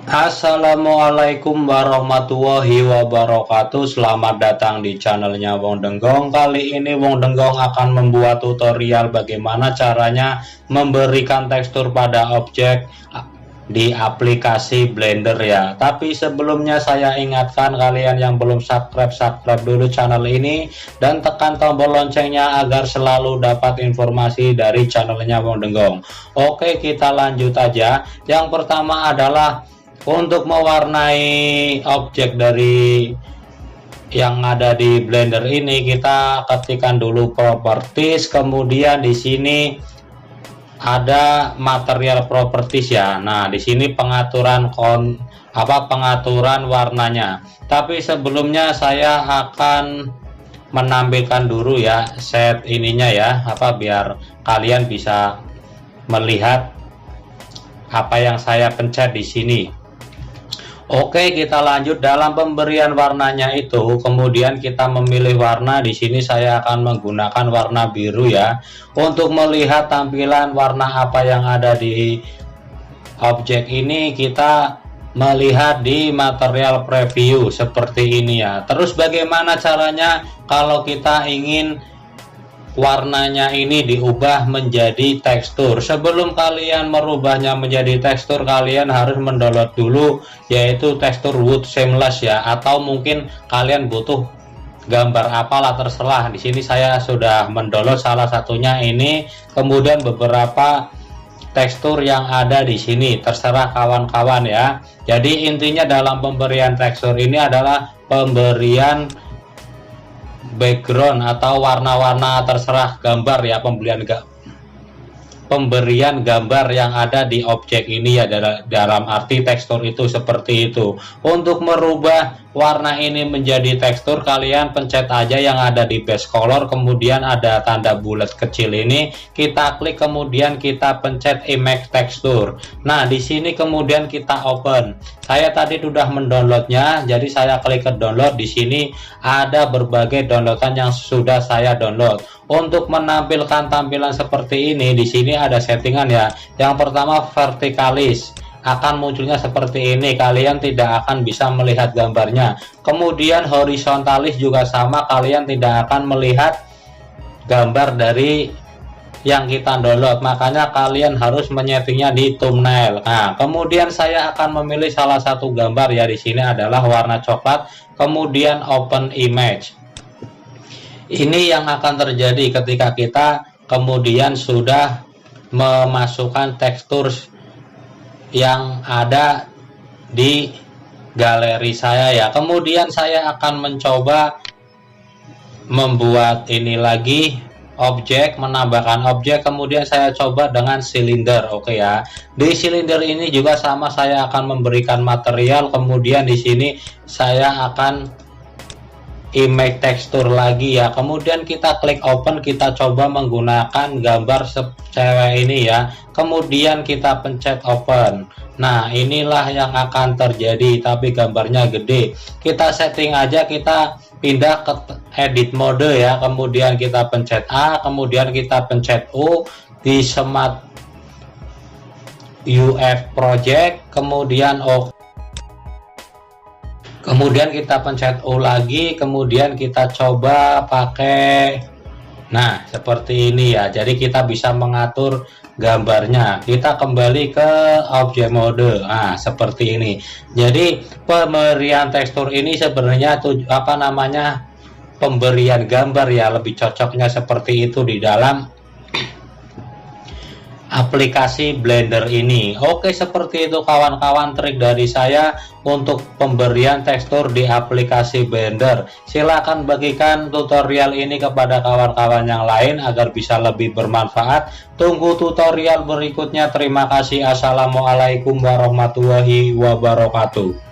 Assalamualaikum warahmatullahi wabarakatuh. Selamat datang di channelnya Wong Denggong. Kali ini Wong Denggong akan membuat tutorial bagaimana caranya memberikan tekstur pada objek di aplikasi Blender ya. Tapi sebelumnya saya ingatkan kalian yang belum subscribe dulu channel ini dan tekan tombol loncengnya agar selalu dapat informasi dari channelnya Wong Denggong. Oke, kita lanjut aja. Yang pertama adalah untuk mewarnai objek dari yang ada di Blender ini, kita ketikkan dulu properties, kemudian di sini ada material properties ya. Nah, di sini pengaturan pengaturan warnanya. Tapi sebelumnya saya akan menampilkan dulu ya set ininya ya, biar kalian bisa melihat apa yang saya pencet di sini. Oke, kita lanjut dalam pemberian warnanya itu. Kemudian kita memilih warna. Di sini saya akan menggunakan warna biru ya. Untuk melihat tampilan warna apa yang ada di objek ini, kita melihat di material preview seperti ini ya. Terus bagaimana caranya kalau kita ingin warnanya ini diubah menjadi tekstur? Sebelum kalian merubahnya menjadi tekstur, kalian harus mendownload dulu yaitu tekstur wood seamless ya, atau mungkin kalian butuh gambar apalah terserah. Di sini saya sudah mendownload salah satunya ini, kemudian beberapa tekstur yang ada di sini terserah kawan-kawan ya. Jadi intinya dalam pemberian tekstur ini adalah pemberian background atau warna-warna terserah gambar ya, pemberian gambar yang ada di objek ini ya, dalam arti tekstur itu seperti itu. Untuk merubah warna ini menjadi tekstur, kalian pencet aja yang ada di base color, kemudian ada tanda bulat kecil ini, kita klik, kemudian kita pencet image texture. Nah, di sini kemudian kita open. Saya tadi sudah mendownloadnya, jadi saya klik ke download. Di sini ada berbagai downloadan yang sudah saya download. Untuk menampilkan tampilan seperti ini, di sini ada settingan ya. Yang pertama vertikalis, akan munculnya seperti ini, kalian tidak akan bisa melihat gambarnya. Kemudian horizontalis juga sama, kalian tidak akan melihat gambar dari yang kita download, makanya kalian harus menyetingnya di thumbnail. Nah, kemudian saya akan memilih salah satu gambar ya, di sini adalah warna coklat, kemudian open image. Ini yang akan terjadi ketika kita kemudian sudah memasukkan tekstur yang ada di galeri saya ya. Kemudian saya akan mencoba membuat ini lagi objek, menambahkan objek, kemudian saya coba dengan silinder. Oke ya, di silinder ini juga sama, saya akan memberikan material, kemudian di sini saya akan image tekstur lagi ya. Kemudian kita klik open, kita coba menggunakan gambar cewek ini ya, kemudian kita pencet open. Nah, inilah yang akan terjadi, tapi gambarnya gede. Kita setting aja, kita pindah ke edit mode ya, kemudian kita pencet A, kemudian kita pencet U di Smart UF project, kemudian OK. Kemudian kita pencet U lagi, kemudian kita coba pakai, nah seperti ini ya. Jadi kita bisa mengatur gambarnya. Kita kembali ke object mode, nah seperti ini. Jadi pemberian tekstur ini sebenarnya pemberian gambar ya, lebih cocoknya seperti itu di dalam aplikasi Blender ini. Oke, seperti itu kawan-kawan trik dari saya untuk pemberian tekstur di aplikasi Blender. Silahkan bagikan tutorial ini kepada kawan-kawan yang lain agar bisa lebih bermanfaat. Tunggu tutorial berikutnya. Terima kasih. Assalamualaikum warahmatullahi wabarakatuh.